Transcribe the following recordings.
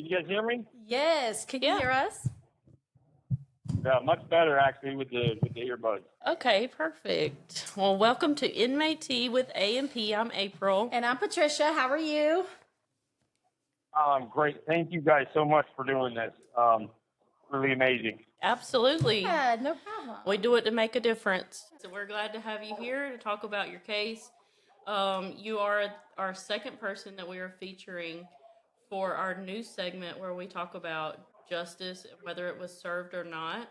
you guys hear me? Yes. Can you hear us? Yeah, much better actually with the earbuds. Okay, perfect. Well, welcome to Inmate Tea with A and P. I'm April. And I'm Patricia. How are you? Great. Thank you guys so much for doing this. Really amazing. Absolutely. Yeah, no problem. We do it to make a difference. So we're glad to have you here to talk about your case. You are our second person that we are featuring for our new segment where we talk about justice, whether it was served or not.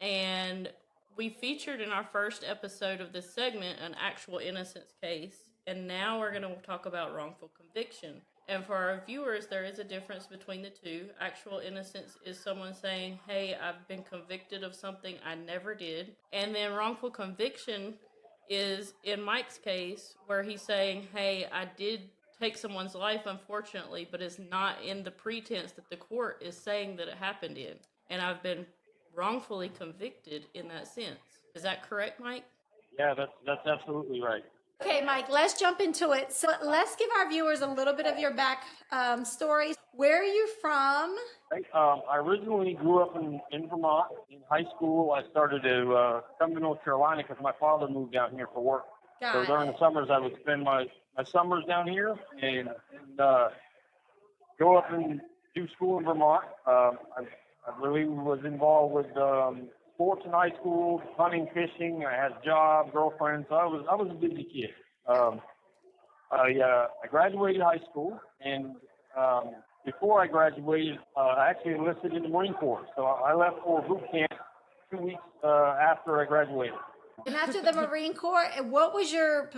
And we featured in our first episode of this segment an actual innocence case. And now we're going to talk about wrongful conviction. And for our viewers, there is a difference between the two. Actual innocence is someone saying, hey, I've been convicted of something I never did. And then wrongful conviction is, in Mike's case, where he's saying, hey, I did take someone's life, unfortunately, but it's not in the pretense that the court is saying that it happened in. And I've been wrongfully convicted in that sense. Is that correct, Mike? Yeah, that's absolutely right. Okay, Mike, let's jump into it. So let's give our viewers a little bit of your back story. Where are you from? I originally grew up in Vermont. In high school, I started to come to North Carolina because my father moved down here for work. So during the summers, I would spend my summers down here and go up and do school in Vermont. I really was involved with sports in high school, hunting, fishing. I had a job, girlfriend, so I was a busy kid. I graduated high school, and before I graduated, I actually enlisted in the Marine Corps. So I left for boot camp 2 weeks after I graduated. And after the Marine Corps, what was your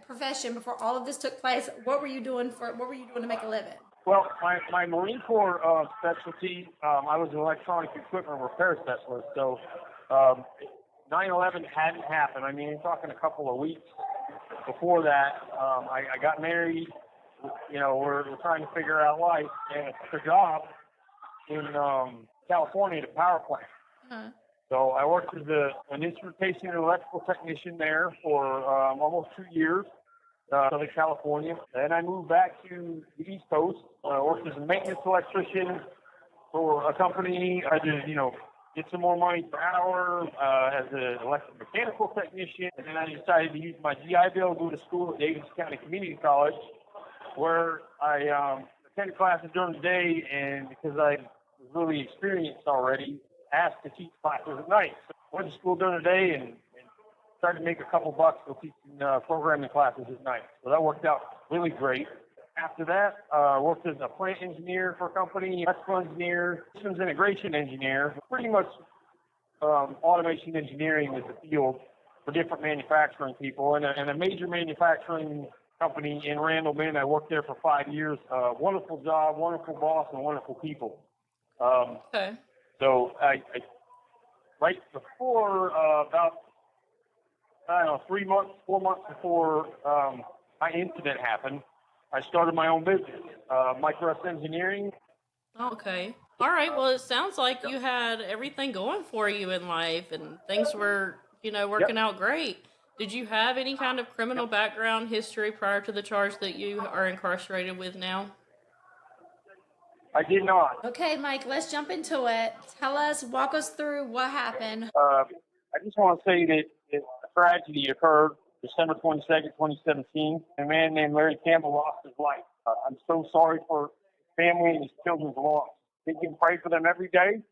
profession before all of this took place? What were you doing to make a living? Well, my Marine Corps specialty, I was an electronic equipment repair specialist. So 9/11 hadn't happened. I mean, you're talking a couple of weeks before that. I got married. You know, we're trying to figure out life, and I took a job in California at a power plant. Uh-huh. So I worked as an instrumentation and electrical technician there for almost 2 years, Southern California. Then I moved back to the East Coast. I worked as a maintenance electrician for a company. I did, get some more money per hour as an electromechanical technician. And then I decided to use my GI Bill to go to school at Davis County Community College, where I attended classes during the day, and because I was really experienced already, asked to teach classes at night. So I went to school during the day and started to make a couple bucks for teaching programming classes at night. So that worked out really great. After that, I worked as a plant engineer for a company, electrical engineer, systems integration engineer. Pretty much automation engineering is the field for different manufacturing people. And a major manufacturing company in Randall-Bend, I worked there for 5 years. Wonderful job, wonderful boss, and wonderful people. Okay. So I right before about 4 months before my incident happened, I started my own business, Mike Russ Engineering. Okay. All right. Well, it sounds like you had everything going for you in life, and things were, working out great. Did you have any kind of criminal background history prior to the charge that you are incarcerated with now? I did not. Okay, Mike, let's jump into it. Walk us through what happened. I just want to say that a tragedy occurred December 22nd, 2017. A man named Larry Campbell lost his life. I'm so sorry for his family and his children's loss. I think and pray for them every day.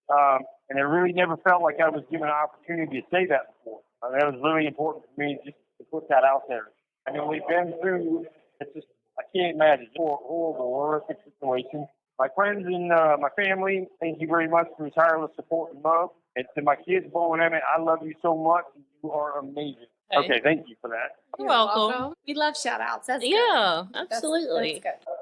And it really never felt like I was given an opportunity to say that before. That was really important for me just to put that out there. I mean, we've been through, I can't imagine, horrible, horrific situation. My friends and my family, thank you very much for your tireless support and love. And to my kids, Bo and Emmett, I love you so much. You are amazing. Hey. Okay, thank you for that. You're welcome. We love shout-outs. That's good. Absolutely. That's good.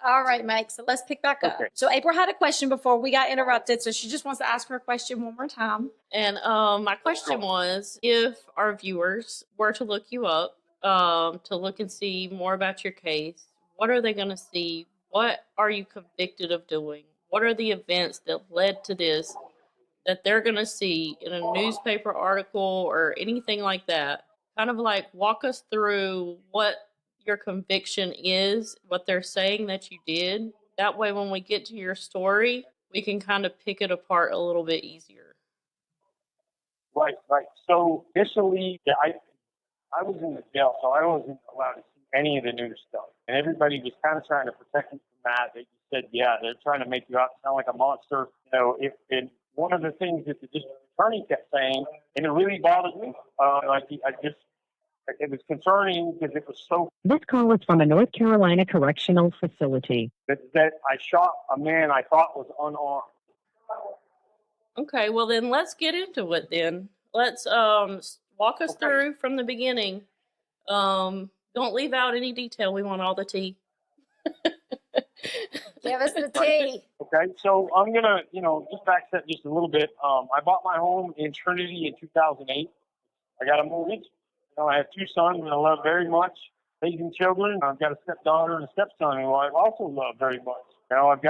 All right, Mike, so let's pick back up. Okay. So April had a question before we got interrupted, so she just wants to ask her question one more time. And my question was, if our viewers were to look you up, to look and see more about your case, what are they going to see? What are you convicted of doing? What are the events that led to this that they're going to see in a newspaper article or anything like that? Kind of like walk us through what your conviction is, what they're saying that you did, That way, when we get to your story, we can kind of pick it apart a little bit easier. Right. So initially, I was in the jail, so I wasn't allowed to see any of the new stuff. And everybody was kind of trying to protect me from that. They just said, yeah, they're trying to make you out sound like a monster. You know, and one of the things that the district attorney kept saying, and it really bothered me, it was concerning because it was so. This call is from a North Carolina correctional facility. That I shot a man I thought was unarmed. Okay, well then let's get into it then. Let's walk us through from the beginning. Don't leave out any detail. We want all the tea. Give us the tea. Okay, so I'm gonna, just backstep just a little bit. I bought my home in Trinity in 2008. I got a mortgage. I have 2 sons that I love very much, raising children. I've got a stepdaughter and a stepson who I also love very much. I've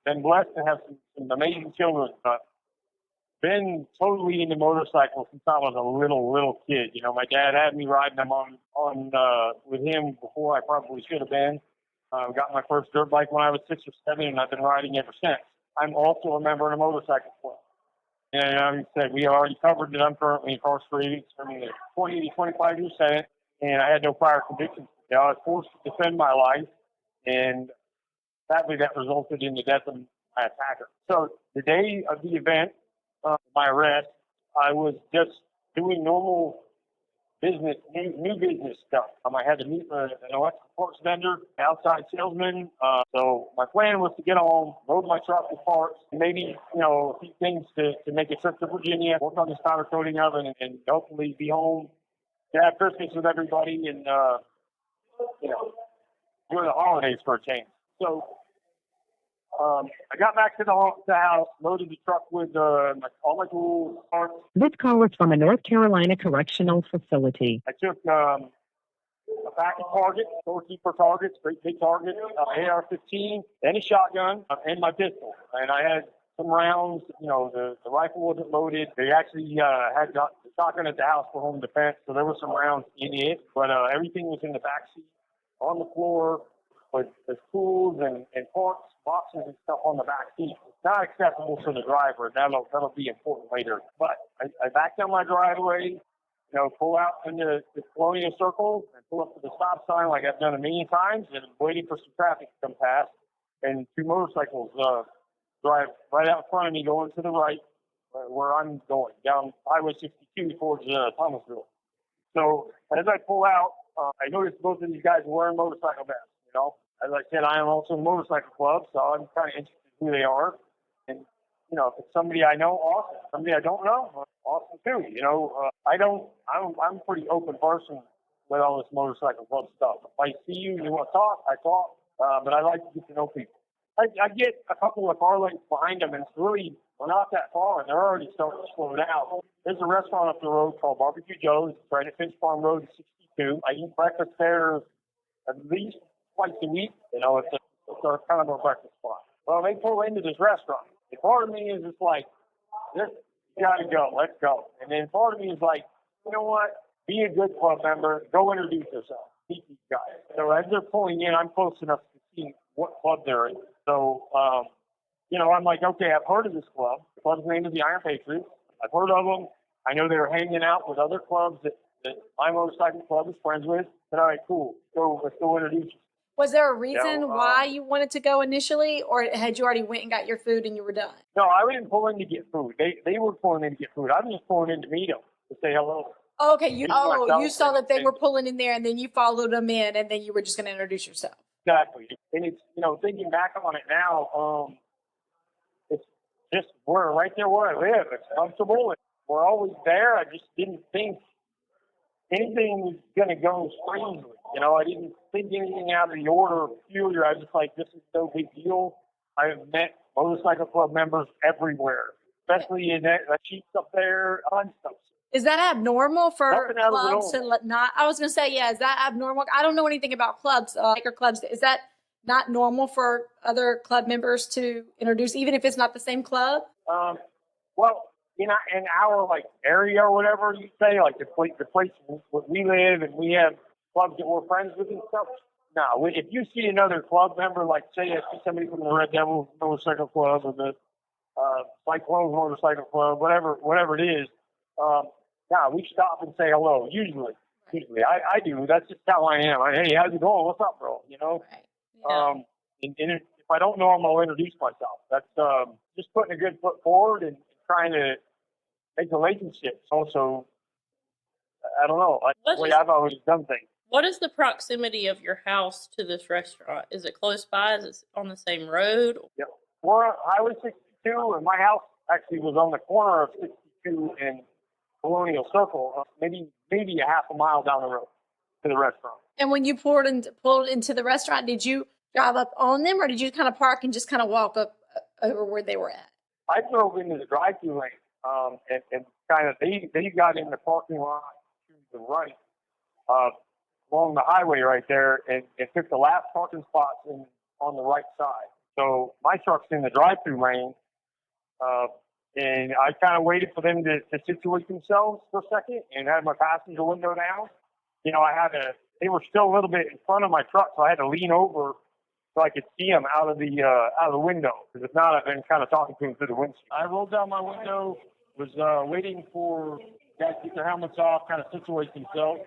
been blessed to have some amazing children. Been totally into motorcycles since I was a little kid. My dad had me riding them on with him before I probably should have been. I got my first dirt bike when I was 6 or 7, and I've been riding ever since. I'm also a member of a motorcycle club. And I said, we already covered that I'm currently incarcerated, serving a 20 to 25 year sentence, and I had no prior convictions. I was forced to defend my life, and sadly that resulted in the death of my attacker. So the day of the event, my arrest, I was just doing normal business, new business stuff. I had to meet an electrical parts vendor, outside salesman. So my plan was to get home, load my truck with parts, maybe, a few things to make a trip to Virginia, work on this powder coating oven, and hopefully be home to have Christmas with everybody and, during the holidays for a change. So I got back to the house, loaded the truck with all my tools, parts. This call is from a North Carolina correctional facility. I took a pack of targets, storekeeper targets, great big targets, AR-15, and a shotgun, and my pistol. And I had some rounds. The rifle wasn't loaded. They actually had the shotgun at the house for home defense, so there were some rounds in it. But everything was in the backseat on the floor with tools and parts, boxes and stuff on the back seat. It's not accessible for the driver. That'll be important later. But I back down my driveway, pull out into the Colonial Circle and pull up to the stop sign like I've done a million times, and waiting for some traffic to come past. And 2 motorcycles drive right out in front of me going to the right where I'm going, down Highway 62 towards Thomasville. So as I pull out, I noticed both of these guys were wearing motorcycle vests. As I said, I am also in a motorcycle club, so I'm kind of interested in who they are. And, if it's somebody I know, awesome. Somebody I don't know, awesome too. I'm a pretty open person with all this motorcycle club stuff. If I see you and you want to talk, I talk. But I like to get to know people. I get a couple of car lengths behind them, and we're not that far, and they're already starting to slow down. There's a restaurant up the road called Barbecue Joe's. It's right at Finch Farm Road 62. I eat breakfast there at least twice a week. It's our kind of our breakfast spot. Well, they pull into this restaurant. And part of me is just like, this, you gotta go, let's go. And then part of me is like, you know what? Be a good club member. Go introduce yourself. Meet these guys. So as they're pulling in, I'm close enough to see what club they're in. So, I'm like, okay, I've heard of this club. The club's name is the Iron Patriots. I've heard of them. I know they were hanging out with other clubs that my motorcycle club is friends with. But all right, cool. So let's go introduce you. Was there a reason why you wanted to go initially, or had you already went and got your food and you were done? No, I didn't pull in to get food. They were pulling in to get food. I was just pulling in to meet them, to say hello. Oh, okay, you saw that they were pulling in there, and then you followed them in, and then you were just going to introduce yourself. Exactly. And it's, thinking back on it now, it's just we're right there where I live. It's comfortable, and we're always there. I just didn't think anything was going to go strangely. I didn't think anything out of the order or peculiar. I was just like, this is no big deal. I have met motorcycle club members everywhere, especially in that Chiefs up there, on stuff. Is that abnormal for clubs to not? I was going to say, yeah, is that abnormal? I don't know anything about clubs, biker clubs. Is that not normal for other club members to introduce, even if it's not the same club? Well, in our area or whatever you say, like the place where we live, and we have clubs that we're friends with and stuff. Now, if you see another club member, like say I see somebody from the Red Devils Motorcycle Club or the Cyclones Motorcycle Club, whatever it is, now we stop and say hello. Usually, I do. That's just how I am. Hey, how's it going? What's up, bro? You know. Right. Yeah. And if I don't know him, I'll introduce myself. That's just putting a good foot forward and trying to make relationships. Also, I don't know. That's the way I've always done things. What is the proximity of your house to this restaurant? Is it close by? Is it on the same road? Yeah. We're on Highway 62, and my house actually was on the corner of 62 and Colonial Circle, maybe a half a mile down the road to the restaurant. And when you pulled into the restaurant, did you drive up on them, or did you kind of park and just kind of walk up over where they were at? I drove into the drive-thru lane, and kind of they got in the parking lot to the right, along the highway right there, and took the last parking spots on the right side. So my truck's in the drive-thru lane, and I kind of waited for them to situate themselves for a second, and had my passenger window down. You know, they were still a little bit in front of my truck, so I had to lean over so I could see them out of the window. Because if not, I've been kind of talking to them through the windshield. I rolled down my window, was waiting for guys to get their helmets off, kind of situate themselves,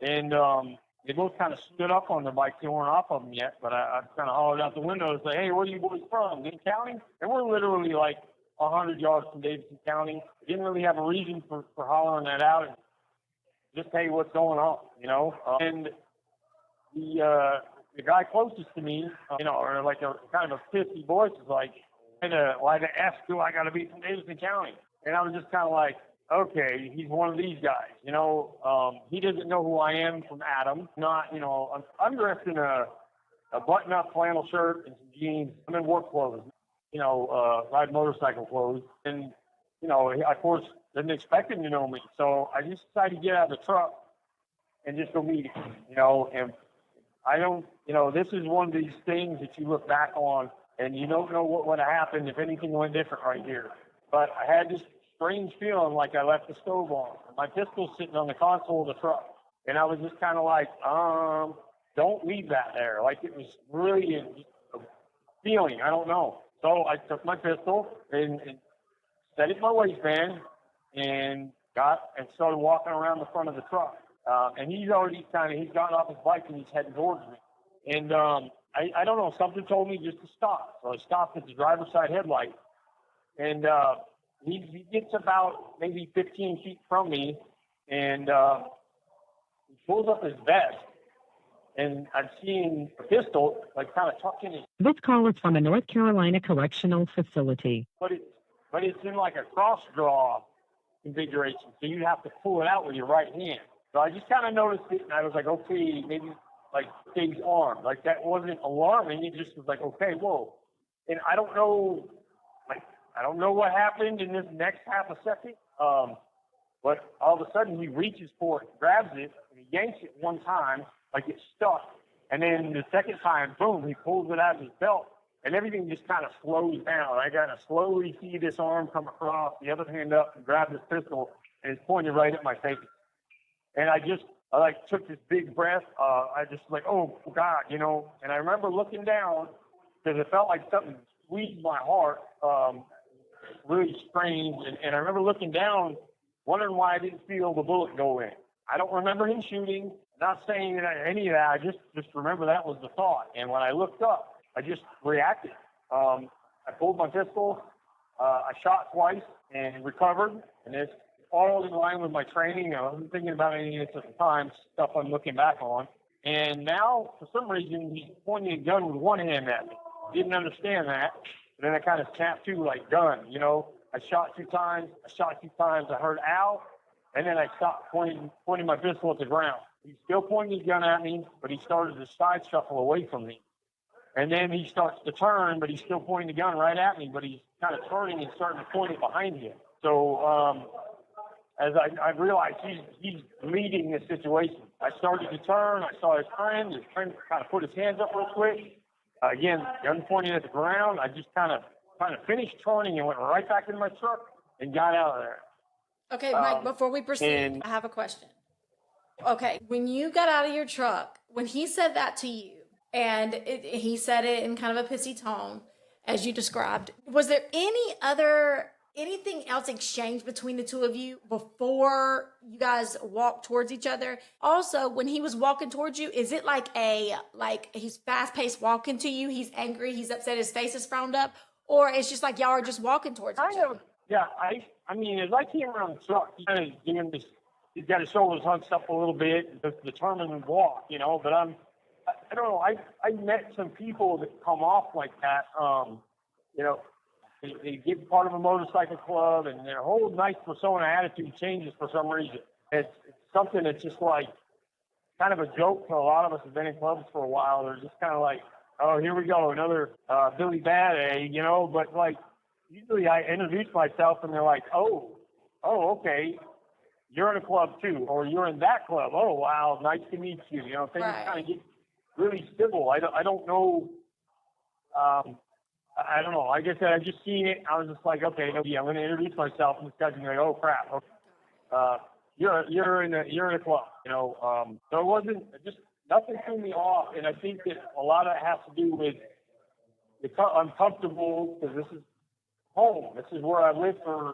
and they both kind of stood up on their bikes. They weren't off of them yet, but I kind of hollered out the window and said, "Hey, where are you boys from? Dane County?" And we're literally like 100 yards from Davidson County. Didn't really have a reason for hollering that out. And just tell you what's going on, you know. And the guy closest to me, or like a kind of a pissy voice, is like, "Why the F do I got to be from Davidson County?" And I was just kind of like, okay, he's one of these guys, you know. He doesn't know who I am from Adam. Not, you know, I'm dressed in a button-up flannel shirt and some jeans. I'm in work clothes, you know, ride motorcycle clothes, and you know, of course, didn't expect him to know me. So I just decided to get out of the truck and just go meet him, you know. And I don't, you know, this is one of these things that you look back on and you don't know what would have happened if anything went different right here. But I had this strange feeling like I left the stove on. My pistol's sitting on the console of the truck. And I was just kind of like, don't leave that there. Like it was really a feeling. I don't know. So I took my pistol and set it in my waistband and started walking around the front of the truck. And he's gotten off his bike and he's heading towards me. And I don't know, something told me just to stop. So I stopped at the driver's side headlight. And he gets about maybe 15 feet from me, and he pulls up his vest. And I'm seeing a pistol, like, kind of tucked in his... This call is from a North Carolina correctional facility. But it's in like a cross draw configuration, so you have to pull it out with your right hand. So I just kind of noticed it, and I was like, okay, maybe like Dave's arm. Like that wasn't alarming. It just was like, okay, whoa. And I don't know what happened in this next half a second. But all of a sudden he reaches for it, grabs it, and he yanks it one time, like it's stuck. And then the second time, boom, he pulls it out of his belt. And everything just kind of slows down. I got to slowly see this arm come across, the other hand up, and grab this pistol, and it's pointed right at my face. And I took this big breath. I just like, oh, God, you know. And I remember looking down because it felt like something squeezed my heart, really strange. And I remember looking down, wondering why I didn't feel the bullet go in. I don't remember him shooting. Not saying any of that. I just remember that was the thought. And when I looked up, I just reacted. I pulled my pistol. I shot twice and recovered. And it's all in line with my training. I wasn't thinking about any of this at the time, stuff I'm looking back on. And now, for some reason, he's pointing a gun with one hand at me. Didn't understand that. But then I kind of snapped to, like, gun, you know. I shot two times. I heard ow. And then I stopped pointing my pistol at the ground. He's still pointing his gun at me, but he started to side shuffle away from me. And then he starts to turn, but he's still pointing the gun right at me, but he's kind of turning and starting to point it behind him. So as I realized he's leading this situation, I started to turn. I saw his friend kind of put his hands up real quick. Again, gun pointing at the ground. I just kind of finished turning and went right back in my truck and got out of there. Okay, Mike, before we proceed, I have a question. Okay, when you got out of your truck, when he said that to you, And he said it in kind of a pissy tone, as you described. Was there anything else exchanged between the two of you before you guys walked towards each other? Also, when he was walking towards you, is it like he's fast paced walking to you? He's angry, he's upset, his face is frowned up, or it's just like y'all are just walking towards each other? Yeah. I mean, as I came around the truck, he kind of doing this. He's got his shoulders hunched up a little bit, determined to walk, But I don't know. I met some people that come off like that. They get part of a motorcycle club, and their whole nice persona attitude changes for some reason. It's something that's just like kind of a joke to a lot of us who've been in clubs for a while. They're just kind of like, oh, here we go, another Billy Bad egg, But like, usually I introduce myself, and they're like, oh, okay, you're in a club too, or you're in that club. Oh, wow, nice to meet you. Things kind of get really civil. I don't know. I don't know. Like I said, I just seen it. I was just like, okay, I'm going to introduce myself, and this guy's going to go, oh crap. Okay. You're in a club. So it wasn't just nothing threw me off, and I think that a lot of it has to do with I'm comfortable because this is home. This is where I lived for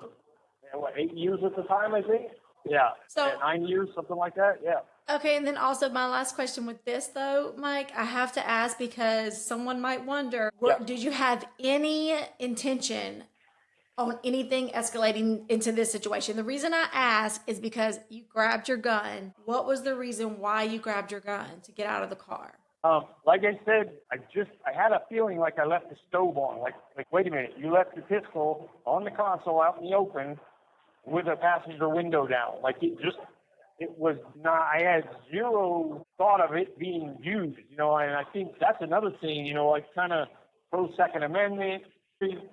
8 years at the time, I think. Yeah. So 9 years, something like that. Yeah. Okay, and then also my last question with this though, Mike, I have to ask because someone might wonder, did you have any intention on anything escalating into this situation? The reason I ask is because you grabbed your gun. What was the reason why you grabbed your gun to get out of the car? Like I said, I had a feeling like I left the stove on. Like, wait a minute, you left your pistol on the console out in the open with a passenger window down. Like it was not, I had zero thought of it being used, and I think that's another thing, like kind of pro Second Amendment,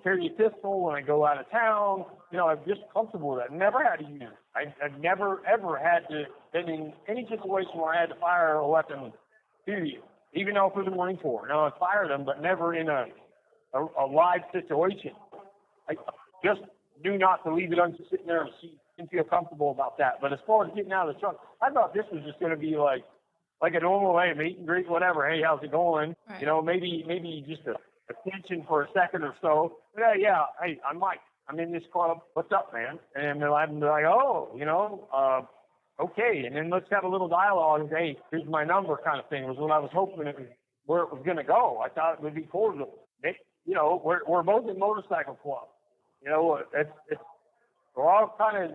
carry a pistol when I go out of town, I'm just comfortable with that. Never had to use it. I've never, ever had to, been in any situation where I had to fire a weapon, period. Even though it was a Marine Corps. I fired them, but never in a live situation. I just knew not to leave it sitting there and feel comfortable about that. But as far as getting out of the truck, I thought this was just going to be like a normal way, meet and greet, whatever. Hey, how's it going? Right. Maybe just a tension for a second or so. But hey, I'm Mike. I'm in this club. What's up, man? And they're like, oh, okay. And then let's have a little dialogue. And hey, here's my number, kind of thing. Was what I was hoping it was where it was going to go. I thought it would be cordial. We're both in motorcycle club. We're all kind of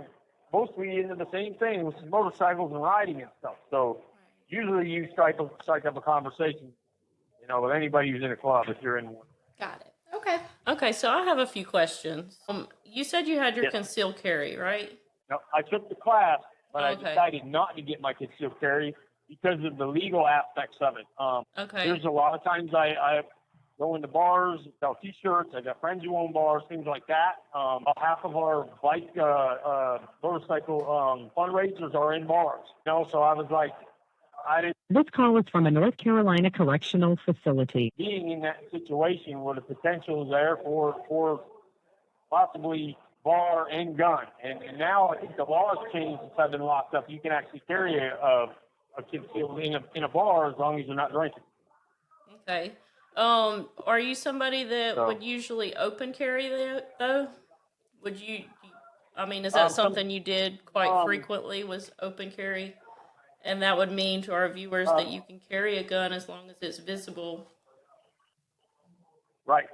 mostly into the same thing, which is motorcycles and riding and stuff. So usually you strike up a conversation, with anybody who's in a club if you're in one. Got it. Okay. Okay, so I have a few questions. You said you had your concealed carry, right? No, I took the class, but I decided not to get my concealed carry because of the legal aspects of it. There's a lot of times I go into bars, sell T-shirts. I got friends who own bars, things like that. Half of our bike, motorcycle fundraisers are in bars. So I was like, I didn't. This call is from a North Carolina correctional facility. Being in that situation where the potential is there for possibly bar and gun. And now I think the law has changed since I've been locked up. You can actually carry a concealed in a bar as long as you're not drinking. Okay. Are you somebody that would usually open carry though? Would you, is that something you did quite frequently, was open carry? And that would mean to our viewers that you can carry a gun as long as it's visible. Right.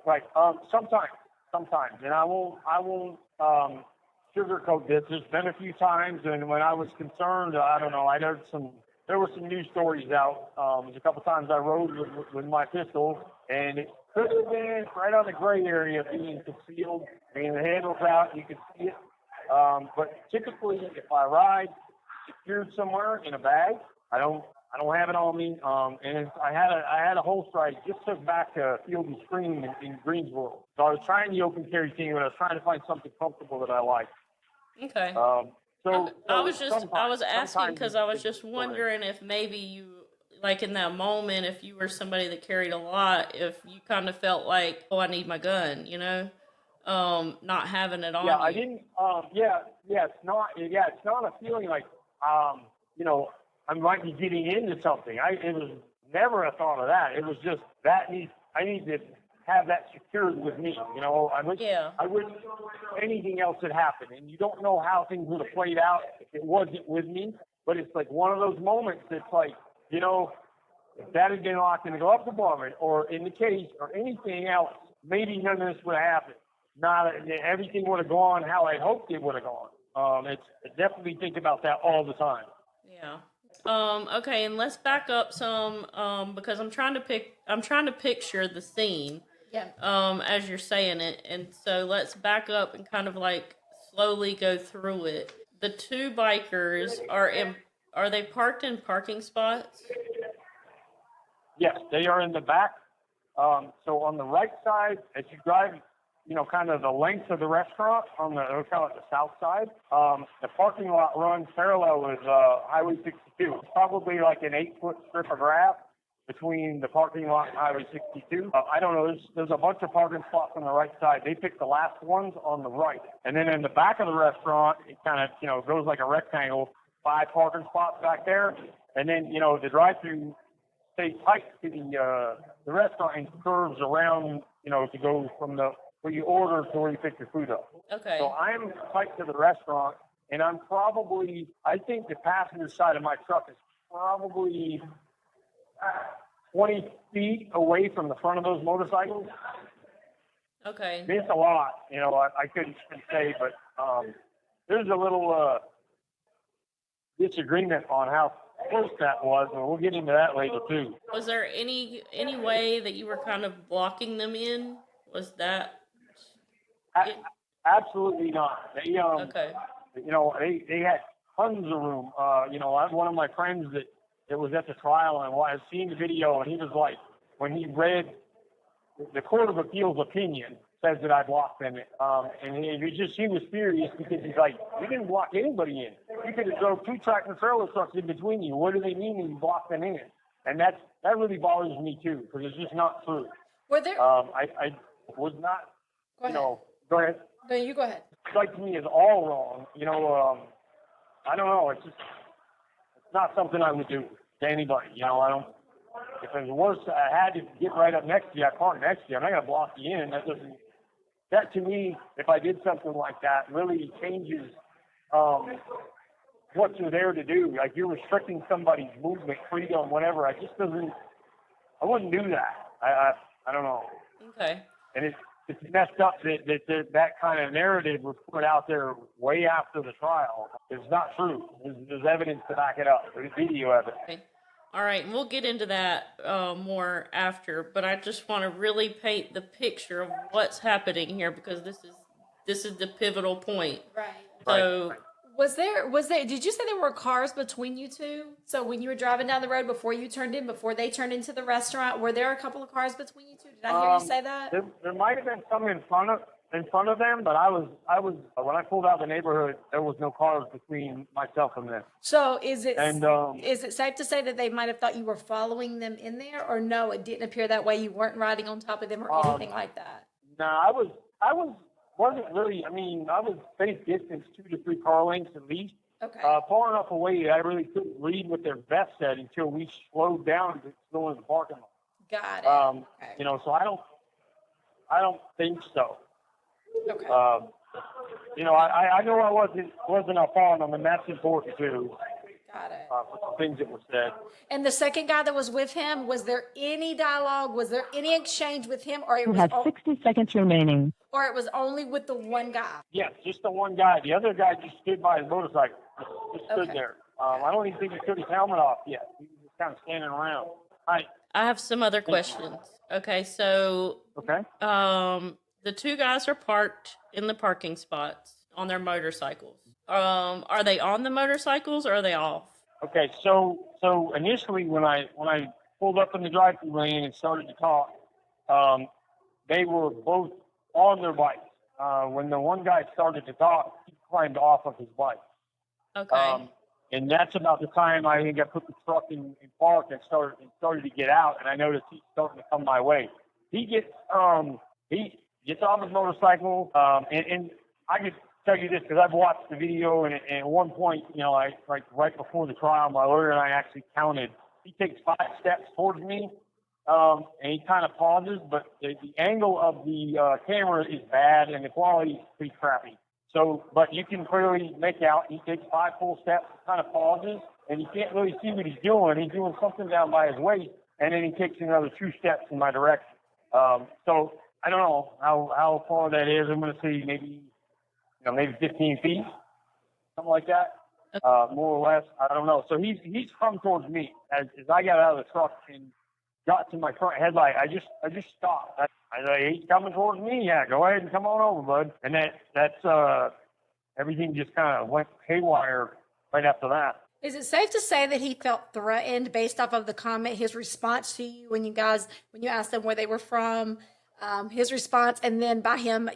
Sometimes. And I won't sugarcoat this. There's been a few times, and when I was concerned, I don't know, there were some news stories out. There's a couple times I rode with my pistol, and it could have been right on the gray area being concealed. The handle's out, you can see it. But typically, if I ride secured somewhere in a bag, I don't have it on me. And I had a holster I just took back to Field and Stream in Greensboro. So I was trying the open carry thing, but I was trying to find something comfortable that I liked. Okay. I was asking because I was just wondering if maybe you, like in that moment, if you were somebody that carried a lot, if you kind of felt like, oh, I need my gun, not having it on. Yeah, I didn't. It's not a feeling like, I might be getting into something. It was never a thought of that. It was just I need to have that secured with me. You know, I wish anything else had happened, and you don't know how things would have played out if it wasn't with me. But it's like one of those moments that's like, you know, if that had been locked in the glove compartment or in the case or anything else, maybe none of this would have happened. Not everything would have gone how I hoped it would have gone. I definitely think about that all the time. Yeah. Okay, and let's back up some because I'm trying to picture the scene. Yeah. As you're saying it, and so let's back up and kind of like slowly go through it. The two bikers are they parked in parking spots? Yes, they are in the back. So on the right side, as you drive, you know, kind of the length of the restaurant on the hotel at the south side, the parking lot runs parallel with Highway 62. It's probably like an 8-foot strip of grass between the parking lot and Highway 62. I don't know, there's a bunch of parking spots on the right side. They picked the last ones on the right. And then in the back of the restaurant, it kind of, you know, goes like a rectangle, 5 parking spots back there. And then, you know, the drive-through stays tight to the restaurant and curves around, you know, to go from where you order to where you pick your food up. Okay. So I'm tight to the restaurant, and I think the passenger side of my truck is probably 20 feet away from the front of those motorcycles. Okay. It's a lot, you know, I couldn't say, but there's a little disagreement on how close that was, and we'll get into that later too. Was there any way that you were kind of blocking them in? Was that? Absolutely not. They, Okay. You know, they had tons of room. You know, I have one of my friends that was at the trial, and I've seen the video, and he was like, when he read the Court of Appeals opinion says that I blocked them, and he was furious because he's like, you didn't block anybody in. You could have drove 2 tractor trailer trucks in between you. What do they mean when you block them in? And that really bothers me too, because it's just not true. Were there? I was not. Go ahead. You know, go ahead. No, you go ahead. Strike me as all wrong. You know, I don't know. It's not something I would do to anybody. You know, I don't. If it was worse, I had to get right up next to you. I parked next to you. I'm not gonna block you in. That to me, if I did something like that, really changes what you're there to do. Like you're restricting somebody's movement, freedom, whatever. I wouldn't do that. I don't know. Okay. And it's messed up that kind of narrative was put out there way after the trial. It's not true. There's evidence to back it up. There's video evidence. Okay. All right, and we'll get into that more after, but I just want to really paint the picture of what's happening here because this is the pivotal point. Right. So Right. Was there, did you say there were cars between you two? So when you were driving down the road before they turned into the restaurant, were there a couple of cars between you two? Did I hear you say that? There might have been some in front of them, but I was when I pulled out of the neighborhood, there was no cars between myself and them. So is it safe to say that they might have thought you were following them in there, or no, it didn't appear that way? You weren't riding on top of them or anything like that? No, I wasn't really. I mean, I was safe distance 2 to 3 car lengths at least. Okay. Far enough away that I really couldn't read what their vest said until we slowed down to go in the parking lot. Got it. Okay. You know, so I don't think so. Okay. You know, I know I wasn't up on them, and that's important too. Got it. Things that were said. And the second guy that was with him, was there any dialogue? Was there any exchange with him, or it You was have 60 seconds remaining. or it was only with the one guy? Yes, just the one guy. The other guy just stood by his motorcycle. Just stood Okay. there. I don't even think he took his helmet off yet. He was just kind of standing around. Hi. I have some other questions. Okay, so Okay. the two guys are parked in the parking spots on their motorcycles. Are they on the motorcycles or are they off? Okay. So initially, when I pulled up in the drive-thru lane and started to talk, they were both on their bikes. When the one guy started to talk, he climbed off of his bike. Okay. And that's about the time I think I put the truck in park and started to get out, and I noticed he's starting to come my way. He gets off his motorcycle, and I could tell you this because I've watched the video, and at one point, you know, right before the trial, my lawyer and I actually counted he takes 5 steps towards me, and he kind of pauses, but the angle of the camera is bad and the quality is pretty crappy. So, but you can clearly make out he takes 5 full steps, kind of pauses, and you can't really see what he's doing. He's doing something down by his waist, and then he takes another 2 steps in my direction. So I don't know how far that is. I'm going to say maybe 15 feet, something like that, more or less. I don't know. So he's come towards me as I got out of the truck and got to my front headlight. I just stopped. I like, he's coming towards me. Yeah, go ahead and come on over, bud. And that's everything just kind of went haywire right after that. Is it safe to say that he felt threatened based off of the comment, his response to you when you asked them where they were from, his response, and then by him,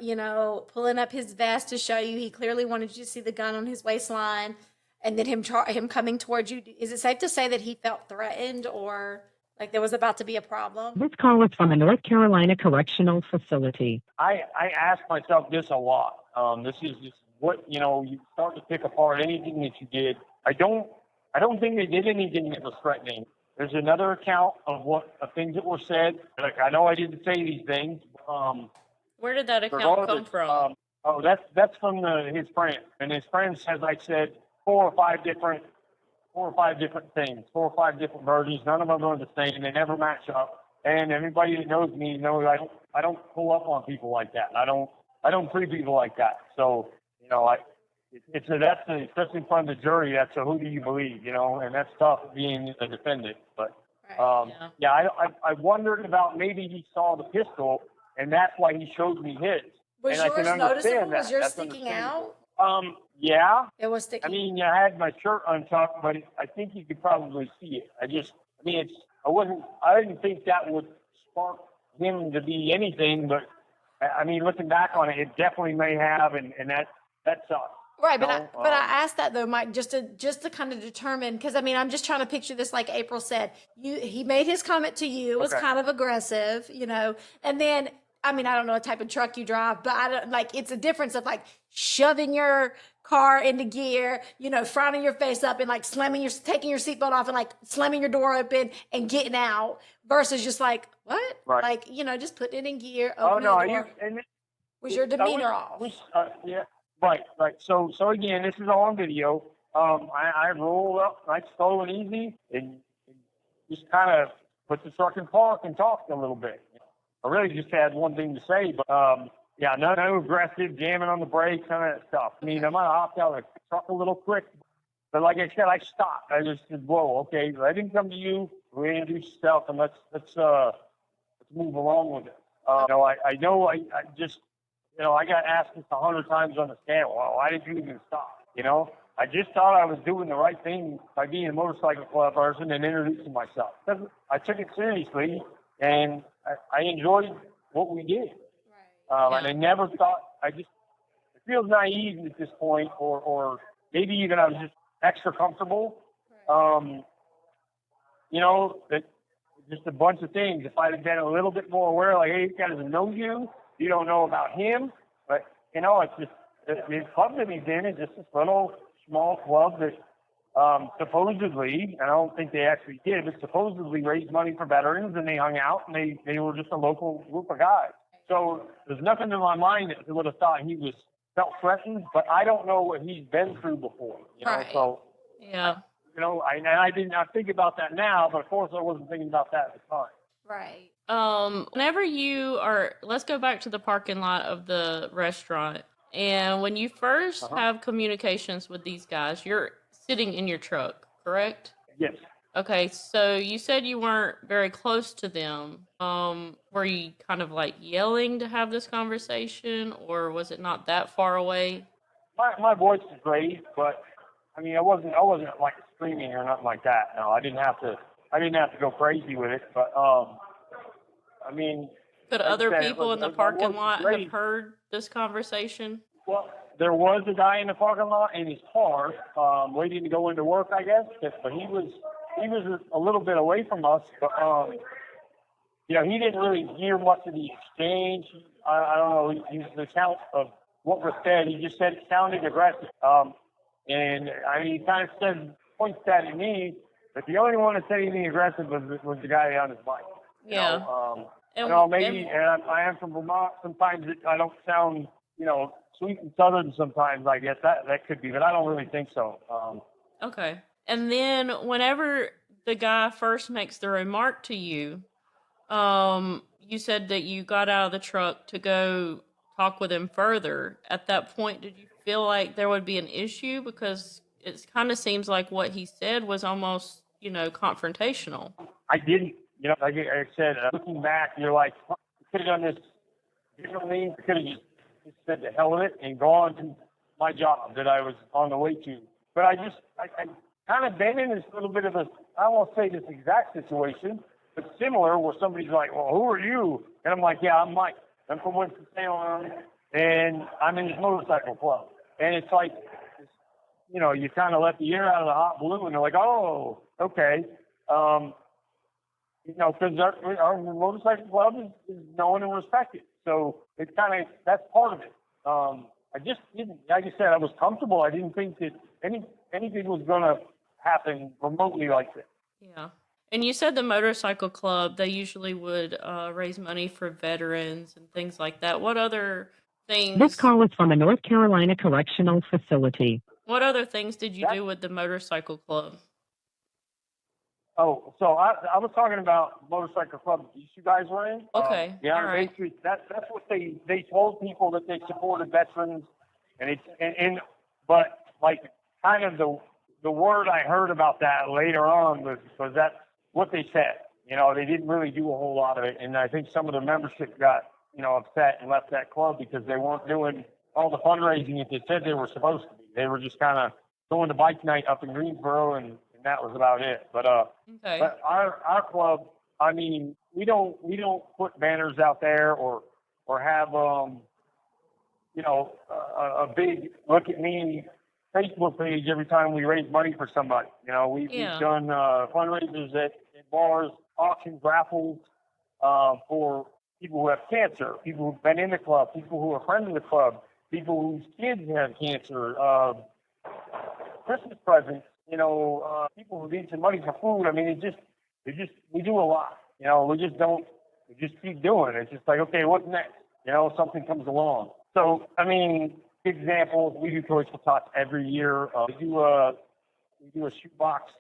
pulling up his vest to show you he clearly wanted you to see the gun on his waistline, and then him coming towards you? Is it safe to say that he felt threatened or like there was about to be a problem? This call is from a North Carolina correctional facility. I ask myself this a lot. This is just what, you start to pick apart anything that you did. I don't think they did anything that was threatening. There's another account of things that were said. Like, I know I didn't say these things. Where did that account come from? That's from his friend. And his friend says I said 4 or 5 different things, 4 or 5 different versions. None of them are the same. They never match up. And everybody that knows me knows I don't pull up on people like that. I don't treat people like that. So, that's especially in front of the jury. That's who do you believe, and that's tough being a defendant. But I wondered about maybe he saw the pistol and that's why he showed me his. Was and yours I can noticeable? that. Was yours That's sticking out? Yeah. It was sticking. I mean, I had my shirt untucked, but I think you could probably see it. I didn't think that would spark him to be anything, but I mean, looking back on it, it definitely may have, and that sucks. Right, but I asked that though, Mike, just to kind of determine, because I mean, I'm just trying to picture this like April said. He made his comment to you, it was kind of aggressive, and then I mean, I don't know what type of truck you drive, but I don't like it's a difference of like shoving your car into gear, frowning your face up and like taking your seatbelt off and like slamming your door open and getting out versus just like what, like just putting it in gear. Opening the door. Was your demeanor off? Yeah. Right. So again, this is all on video. I rolled up nice, slow and easy, and just kind of put the truck in park and talked a little bit. I really just had one thing to say, but no aggressive, jamming on the brakes, none of that stuff. I mean, I might have hopped out of the truck a little quick, but like I said, I stopped. I just said, "Whoa, okay, I didn't come to you. Reintroduce yourself, and let's move along with it." I got asked this 100 times on the stand. Well, why did you even stop? I just thought I was doing the right thing by being a motorcycle club person and introducing myself. I took it seriously, and I enjoyed what we did. And I never thought, it feels naive at this point, or maybe even I was just extra comfortable. That just a bunch of things. If I'd have been a little bit more aware, like, hey, this guy doesn't know you, you don't know about him, but, it's just, the club that he's in is just this little small club that supposedly, and I don't think they actually did, but supposedly raised money for veterans, and they hung out, and they were just a local group of guys. So there's nothing in my mind that would have thought he felt threatened, but I don't know what he's been through before. So yeah. I did not think about that now, but of course I wasn't thinking about that at the time. Right. Whenever let's go back to the parking lot of the restaurant. And when you first have communications with these guys, you're sitting in your truck, correct? Yes. Okay, so you said you weren't very close to them. Were you kind of like yelling to have this conversation, or was it not that far away? My voice is raised, but I mean, I wasn't like screaming or nothing like that. No, I didn't have to go crazy with it, but I mean. Could other people in the parking lot have heard this conversation? Well, there was a guy in the parking lot in his car, waiting to go into work, I guess. But he was a little bit away from us. But he didn't really hear much of the exchange. I don't know. The account of what was said, he just said it sounded aggressive. And I mean, he kind of points that at me, But the only one that said anything aggressive was the guy on his bike. Yeah. Maybe, and I am from Vermont. Sometimes I don't sound, sweet and southern sometimes, I guess. That could be, but I don't really think so. Okay. And then whenever the guy first makes the remark to you, you said that you got out of the truck to go talk with him further. At that point, did you feel like there would be an issue? Because it kind of seems like what he said was almost, confrontational. I didn't, like I said, looking back, you're like, I could have done this differently. I could have just said the hell with it and gone to my job that I was on the way to. But I kind of been in this little bit of I won't say this exact situation, but similar, where somebody's like, well, who are you? And I'm like, yeah, I'm Mike. I'm from Winston-Salem, and I'm in this motorcycle club. And it's like, you kind of let the air out of the hot balloon, and they're like, oh, okay. Because our motorcycle club is known and respected. So it's that's part of it. I just didn't, like I said, I was comfortable. I didn't think that anything was going to happen remotely like this. Yeah. And you said the motorcycle club, they usually would raise money for veterans and things like that. What other things? This call is from a North Carolina correctional facility. What other things did you do with the motorcycle club? Oh, so I was talking about motorcycle club you guys were in. Okay. Yeah, all right. basically that's what they told people, that they supported veterans, but like kind of the word I heard about that later on was that's what they said. They didn't really do a whole lot of it, and I think some of the membership got upset and left that club because they weren't doing all the fundraising that they said they were supposed to be. They were just kind of going to bike night up in Greensboro, and that was about it. But okay. But our club, I mean, we don't put banners out there or have a big look at me Facebook page every time we raise money for somebody. We've done fundraisers at bars, auctions, raffles for people who have cancer, people who've been in the club, people who are friends of the club, people whose kids have cancer, Christmas presents, people who need some money for food. I mean, we do a lot. We just keep doing it. It's just like, okay, what's next? Something comes along. So, I mean, examples, we do Toys for Tots every year. We do a shoebox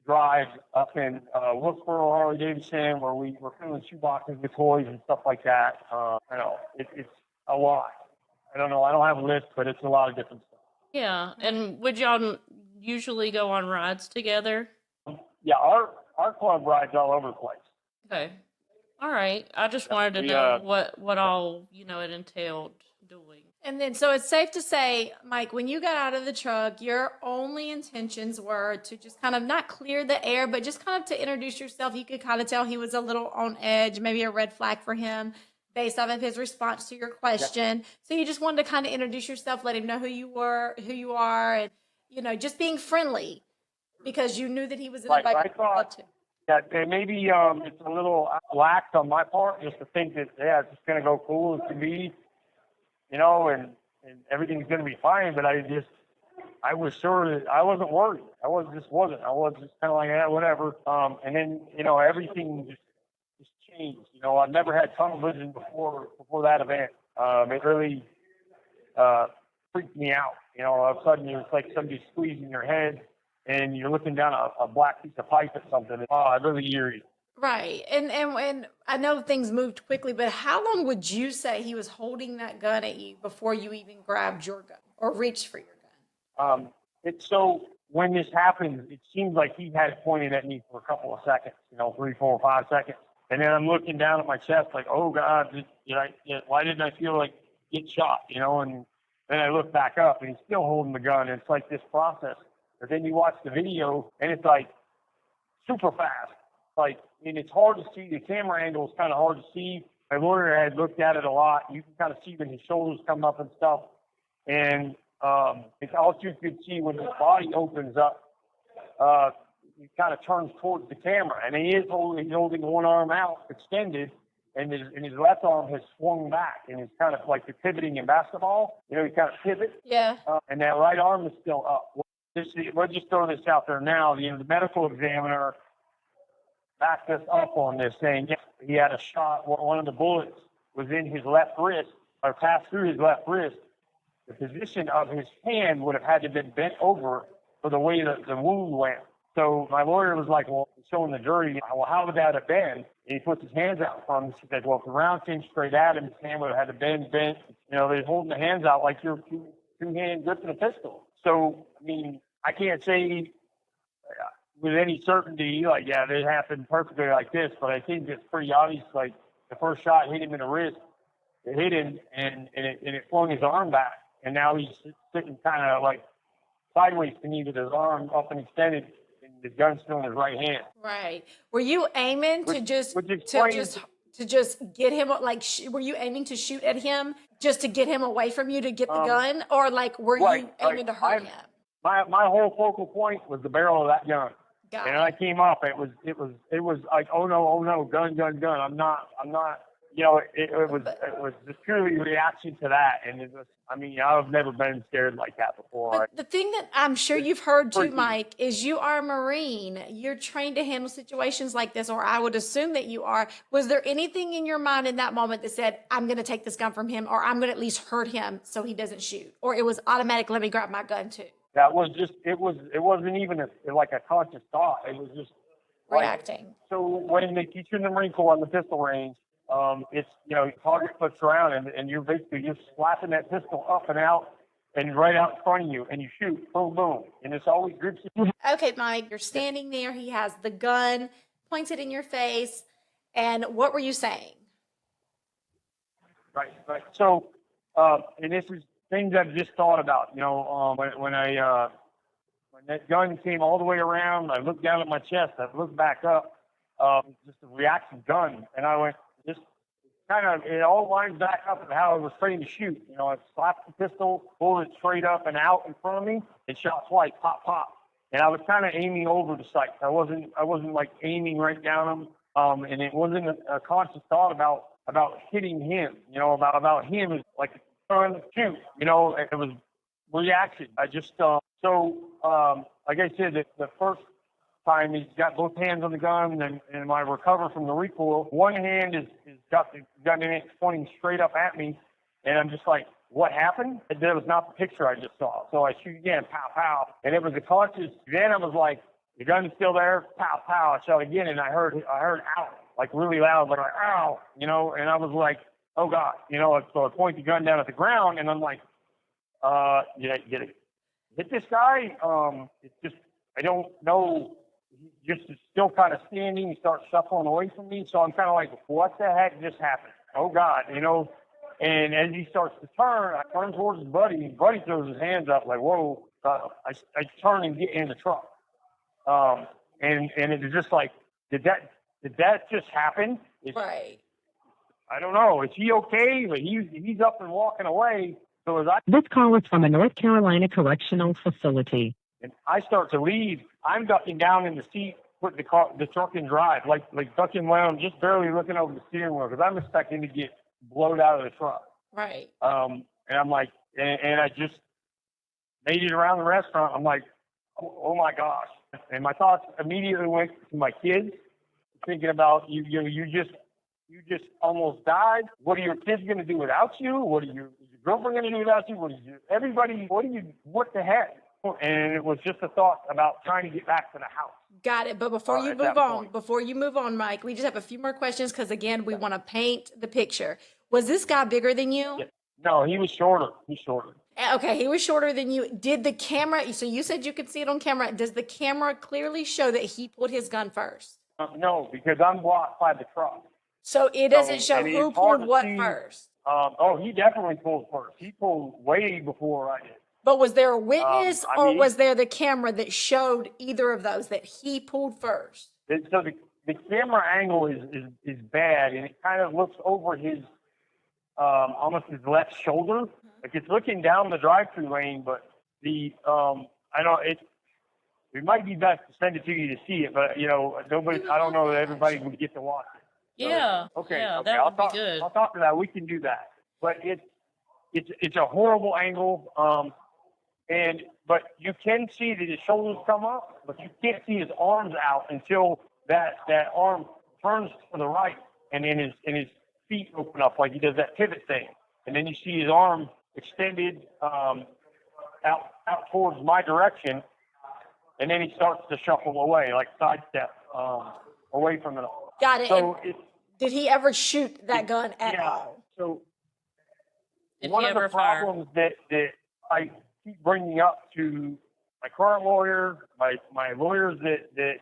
drive up in Wilkesboro, Harley-Davidson, where we're filling shoeboxes with toys and stuff like that. It's a lot. I don't know. I don't have a list, but it's a lot of different stuff. Yeah, and would y'all usually go on rides together? Yeah, our club rides all over the place. Okay. All right. I just wanted to know what all, it entailed doing. And then, so it's safe to say, Mike, when you got out of the truck, your only intentions were to just kind of not clear the air, but just kind of to introduce yourself. You could kind of tell he was a little on edge, maybe a red flag for him based off of his response to your question. Yeah. So you just wanted to kind of introduce yourself, let him know who you are, and, just being friendly because you knew that he was in the bike club too. Yeah, maybe it's a little lax on my part just to think that, it's just going to go cool as can be, and everything's going to be fine. But I was sure that I wasn't worried. I was just kind of like, whatever. And then, everything just changed. I've never had tunnel vision before that event. It really freaked me out. All of a sudden it's like somebody squeezing your head and you're looking down a black piece of pipe at something. It's really eerie. Right. And I know things moved quickly, but how long would you say he was holding that gun at you before you even grabbed your gun or reached for your gun? So when this happened, it seemed like he had it pointed at me for a couple of seconds, 3, 4, 5 seconds. And then I'm looking down at my chest like, oh God, why didn't I feel like get shot? And then I look back up and he's still holding the gun. And it's like this process. But then you watch the video and it's like super fast. It's hard to see. The camera angle is kind of hard to see. My lawyer had looked at it a lot. You can kind of see when his shoulders come up and stuff. And it's all you could see when his body opens up. He kind of turns towards the camera, and he's holding one arm out, extended, and his left arm has swung back, and it's kind of like the pivoting in basketball. He kind of pivots. Yeah. And that right arm is still up. we'll just throw this out there now. The medical examiner backed us up on this, saying yes, he had a shot. One of the bullets was in his left wrist, or passed through his left wrist. The position of his hand would have had to have been bent over for the way that the wound went. So my lawyer was like, well, showing the jury, well, how would that have been? And he puts his hands out from him. He said, well, if the round came straight at him, his hand would have had to bend. They're holding the hands out like you're two-hand gripping a pistol. So, I mean, I can't say with any certainty, like, yeah, it happened perfectly like this, but I think it's pretty obvious, like, the first shot hit him in the wrist, it hit him, and it flung his arm back, and now he's sitting kind of, like, sideways to me with his arm up and extended, and the gun's still in his right hand. Right. Were you aiming to just get him, like, were you aiming to shoot at him just to get him away from you to get the gun, or, like, were you aiming to hurt him? My whole focal point was the barrel of that gun. And I came up, it was like, oh no, gun. I'm not, it was just purely reaction to that. And it was, I mean, I've never been scared like that before. But the thing that I'm sure you've heard too, Mike, is you are a Marine. You're trained to handle situations like this, or I would assume that you are. Was there anything in your mind in that moment that said, I'm going to take this gun from him, or I'm going to at least hurt him so he doesn't shoot? Or it was automatic, let me grab my gun too? That was just, it wasn't even like a conscious thought. It was just reacting. So when they teach you in the Marine Corps on the pistol range, it's, target flips around and you're basically just slapping that pistol up and out and right out in front of you and you shoot, boom, boom. And it's always grips you. Okay, Mike, you're standing there. He has the gun, points it in your face. And what were you saying? Right. So, and this is things I've just thought about, when that gun came all the way around, I looked down at my chest, I looked back up, just a reaction gun, and I went, just kind of, it all lines back up with how I was trained to shoot. I slapped the pistol, pulled it straight up and out in front of me, and shot twice, pop, pop. And I was kind of aiming over the sight. I wasn't like aiming right down him, and it wasn't a conscious thought about hitting him, about him as like trying to shoot, it was reaction. I just, like I said, the first time he's got both hands on the gun and I recover from the recoil, one hand is got the gun in it pointing straight up at me. And I'm just like, what happened? That was not the picture I just saw. So I shoot again, pow, pow. And it was a conscious, then I was like, the gun's still there, pow, pow. I shot again and I heard ow, like really loud, like ow, and I was like, oh God, so I point the gun down at the ground and I'm like, get it. Hit this guy? It's just, I don't know. He just is still kind of standing. He starts shuffling away from me. So I'm kind of like, what the heck just happened? Oh God, and as he starts to turn, I turn towards his buddy. His buddy throws his hands up like, whoa. I turn and get in the truck. And it was just like, did that just happen? Right. I don't know. Is he okay? But he's up and walking away. So This call is from a North Carolina correctional facility. And I start to leave, I'm ducking down in the seat, putting the truck in drive, like ducking down, just barely looking over the steering wheel because I'm expecting to get blowed out of the truck. Right. And I'm like, and I just made it around the restaurant. I'm like, oh my gosh. And my thoughts immediately went to my kids, thinking about you just almost died. What are your kids going to do without you? What are your girlfriend going to do without you? What the heck? And it was just a thought about trying to get back to the house. Got it. But before you move on, Mike, we just have a few more questions because again, we want to paint the picture. Was this guy bigger than you? Yeah. No, he was shorter. Okay, he was shorter than you. Did the camera, so you said you could see it on camera. Does the camera clearly show that he pulled his gun first? No, because I'm blocked by the truck. So it doesn't show who pulled what first? He definitely pulled first. He pulled way before I did. But was there a witness was there the camera that showed either of those that he pulled first? So the camera angle is bad, and it kind of looks over his, almost his left shoulder. Like it's looking down the drive-through lane, but it might be best to send it to you to see it, but I don't know that everybody would get to watch it. So, yeah. Okay. That would be good. I'll talk to that. We can do that. But it's a horrible angle. But you can see that his shoulders come up, but you can't see his arms out until that arm turns to the right, and then his feet open up like he does that pivot thing, and then you see his arm extended out towards my direction, and then he starts to shuffle away, like sidestep away from it all. Got it. So did he ever shoot that gun at all? So Did one he of the ever fire? problems that I keep bringing up to my current lawyer, my lawyers that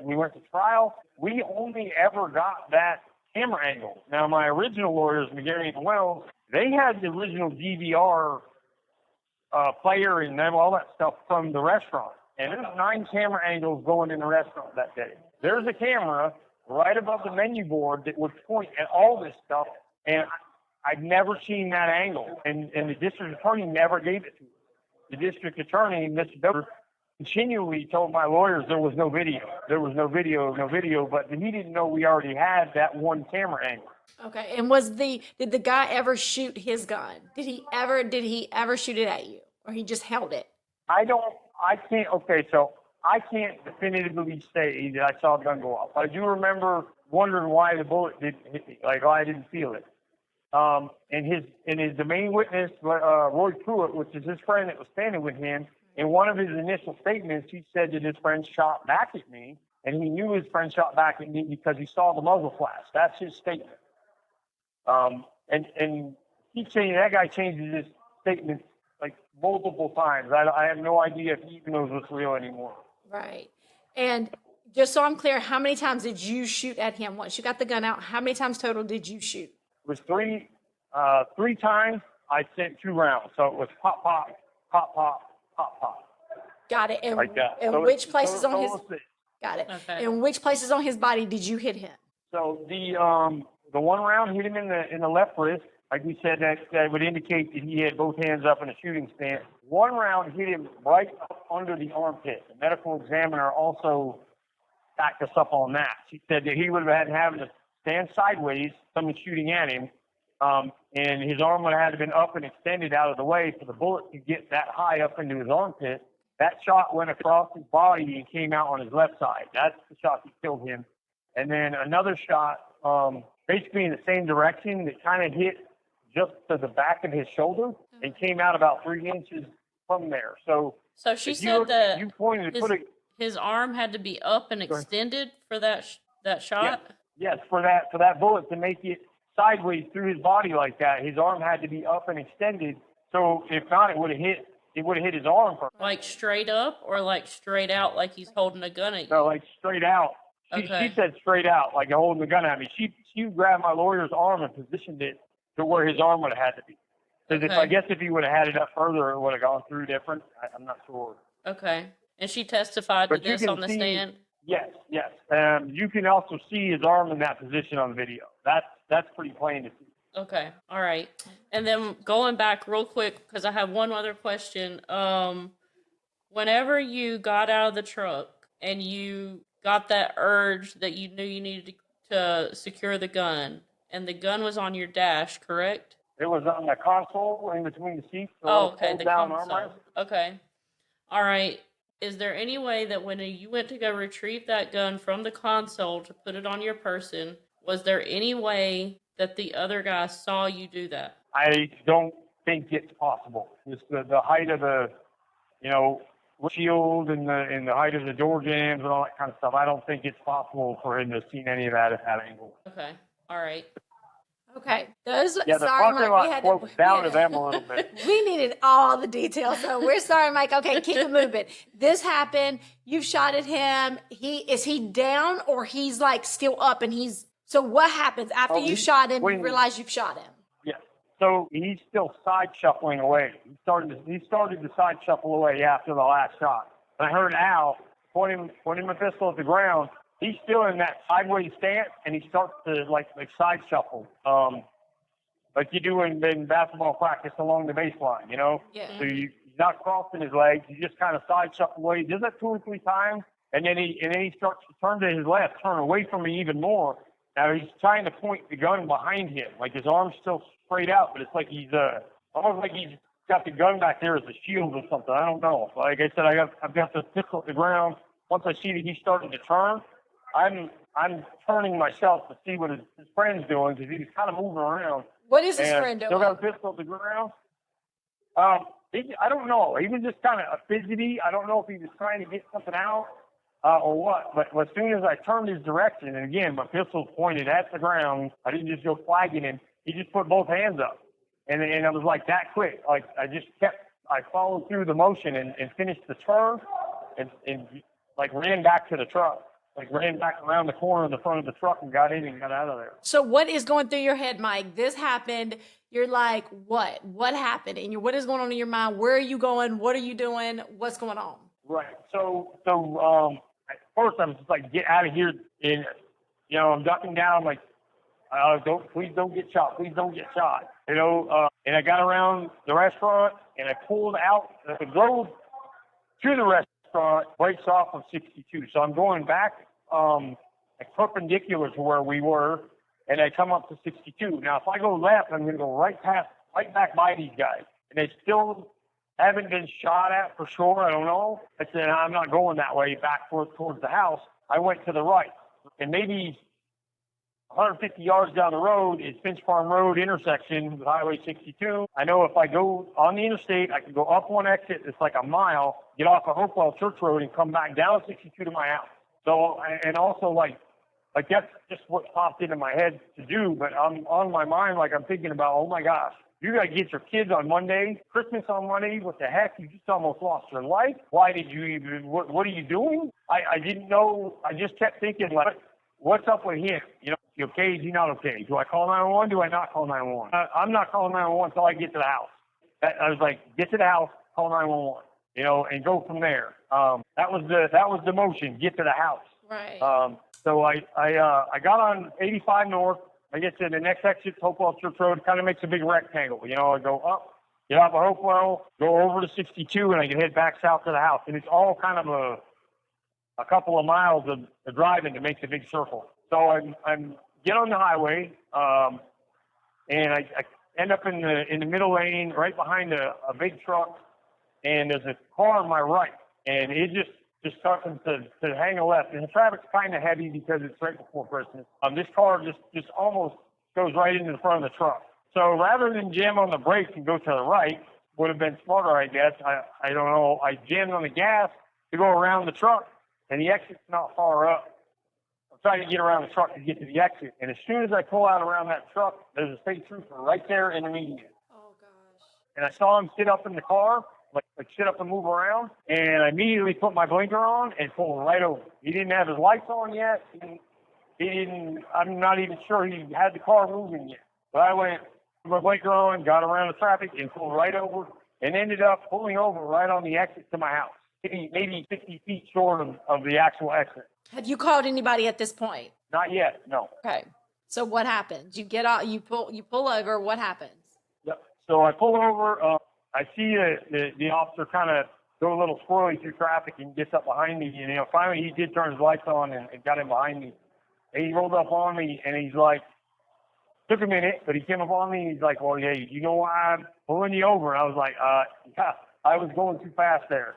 we went to trial, we only ever got that camera angle. Now, my original lawyers, McGarry and Wells, they had the original DVR player and them, all that stuff from the restaurant. And there's 9 camera angles going in the restaurant that day. There's a camera right above the menu board that would point at all this stuff, and I'd never seen that angle. And the district attorney never gave it to us. The district attorney, Mr. Dover, continually told my lawyers there was no video. There was no video, but he didn't know we already had that one camera angle. Okay. And did the guy ever shoot his gun? Did he ever shoot it at you? Or he just held it? I can't definitively say that I saw the gun go off. I do remember wondering why the bullet didn't hit me, like I didn't feel it. And the main witness, Roy Pruitt, which is his friend that was standing with him, in one of his initial statements, he said that his friend shot back at me, and he knew his friend shot back at me because he saw the muzzle flash. That's his statement. And he's saying that guy changes his statement like multiple times. I have no idea if he even knows what's real anymore. Right. And just so I'm clear, how many times did you shoot at him? Once you got the gun out, how many times total did you shoot? It was three times. I sent 2 rounds. So it was pop, pop, pop, pop, pop, pop. Got it. And, like that. And so which places on his... Got it. Okay. And which places on his body did you hit him? So the 1 round hit him in the left wrist. Like we said, that would indicate that he had both hands up in a shooting stance. 1 round hit him right up under the armpit. The medical examiner also backed us up on that. She said that he would have had having to stand sideways, someone shooting at him, and his arm would have had to been up and extended out of the way for the bullet to get that high up into his armpit. That shot went across his body and came out on his left side. That's the shot that killed him. And then another shot, basically in the same direction, that kind of hit just to the back of his shoulder and came out about 3 inches from there. So she said that you pointed to his arm had to be up and extended for that shot? Yes, for that bullet to make it sideways through his body like that, his arm had to be up and extended. So if not, it would have hit his arm. Like straight up or like straight out, like he's holding a gun at you? No, like straight out. She said straight out, like holding the gun at me. She grabbed my lawyer's arm and positioned it to where his arm would have had to be. Because I guess if he would have had it up further, it would have gone through different. I'm not sure. Okay. And she testified to this on the stand? Yes. You can also see his arm in that position on video. That's pretty plain to see. Okay. All right. And then going back real quick, because I have one other question. Whenever you got out of the truck and you got that urge that you knew you needed to secure the gun, and the gun was on your dash, correct? It was on the console in between the seats. The console. Okay. All right. Is there any way that when you went to go retrieve that gun from the console to put it on your person, was there any way that the other guy saw you do that? I don't think it's possible. It's the height of the, shield and the height of the door jambs and all that kind of stuff. I don't think it's possible for him to have seen any of that at that angle. Okay. All right. Okay. The parking lot slopes down to them a little bit. We needed all the details, so we're sorry, Mike. Okay, keep it moving. This happened. You've shot at him. Is he down or he's like still up and so what happens after you shot him, you realize you've shot him? Yeah. So he's still side shuffling away. He started to side shuffle away after the last shot. And I heard Al pointing my pistol at the ground. He's still in that sideways stance, and he starts to like side shuffle, like you do in basketball practice along the baseline, Yeah. So he's not crossing his legs. He just kind of side shuffle away. He does that 2 or 3 times, and then he starts to turn to his left, turn away from me even more. Now he's trying to point the gun behind him, like his arm's still straight out, but it's like he's almost like he's got the gun back there as a shield or something. I don't know. Like I said, I've got the pistol at the ground. Once I see that he's starting to turn, I'm turning myself to see what his friend's doing because he's kind of moving around. What is his friend doing? Still got a pistol at the ground. I don't know. He was just kind of fidgety. I don't know if he was trying to get something out or what. But as soon as I turned his direction, and again, my pistol pointed at the ground, I didn't just go flagging him. He just put both hands up. And I was like that quick. Like I followed through the motion and finished the turn and like ran back to the truck. Like ran back around the corner of the front of the truck and got in and got out of there. So what is going through your head, Mike? This happened. You're like, what? What happened? And what is going on in your mind? Where are you going? What are you doing? What's going on? Right. So at first I was just like, get out of here. And, I'm ducking down like, please don't get shot. Please don't get shot. And I got around the restaurant and I pulled out the road to the restaurant. Breaks off of 62. So I'm going back perpendicular to where we were, and I come up to 62. Now, if I go left, I'm going to go right back by these guys. And they still haven't been shot at for sure. I don't know. I said, I'm not going that way back towards the house. I went to the right. And maybe 150 yards down the road is Finch Farm Road intersection with Highway 62. I know if I go on the interstate, I can go up one exit. It's like a mile, get off of Hopewell Church Road and come back down 62 to my house. So, and also like that's just what popped into my head to do. But I'm on my mind, like I'm thinking about, oh my gosh, you got to get your kids on Monday, Christmas on Monday. What the heck? You just almost lost your life. Why did you even, what are you doing? I didn't know. I just kept thinking like, what's up with him? Is he okay? Is he not okay? Do I call 911? Do I not call 911? I'm not calling 911 until I get to the house. I was like, get to the house, call 911, and go from there. That was the motion, get to the house. Right. So I got on 85 North. I get to the next exit, Hopewell Church Road. Kind of makes a big rectangle. I go up, get off of Hopewell, go over to 62, and I can head back south to the house. And it's all kind of a couple of miles of driving to make the big circle. So I'm get on the highway, and I end up in the middle lane, right behind a big truck, and there's a car on my right, and it just starting to hang a left, and the traffic's kind of heavy because it's right before Christmas. This car just almost goes right into the front of the truck. So rather than jam on the brakes and go to the right, would have been smarter, I guess. I don't know. I jammed on the gas to go around the truck. And the exit's not far up. I'm trying to get around the truck to get to the exit. And as soon as I pull out around that truck, there's a state trooper right there in the median. Oh, gosh. And I saw him sit up in the car, like sit up and move around. And I immediately put my blinker on and pulled right over. He didn't have his lights on yet. I'm not even sure he had the car moving yet. But I went with my blinker on, got around the traffic, and pulled right over, and ended up pulling over right on the exit to my house. Maybe 50 feet short of the actual exit. Have you called anybody at this point? Not yet, no. Okay. So what happens? You get out, you pull over. What happens? Yep. So I pull over. I see the officer kind of go a little squirrely through traffic and gets up behind me. And finally he did turn his lights on and got in behind me. And he rolled up on me and he's like, took a minute, but he came up on me and he's like, well, yeah, you know why I'm pulling you over? And I was like, yeah. I was going too fast there.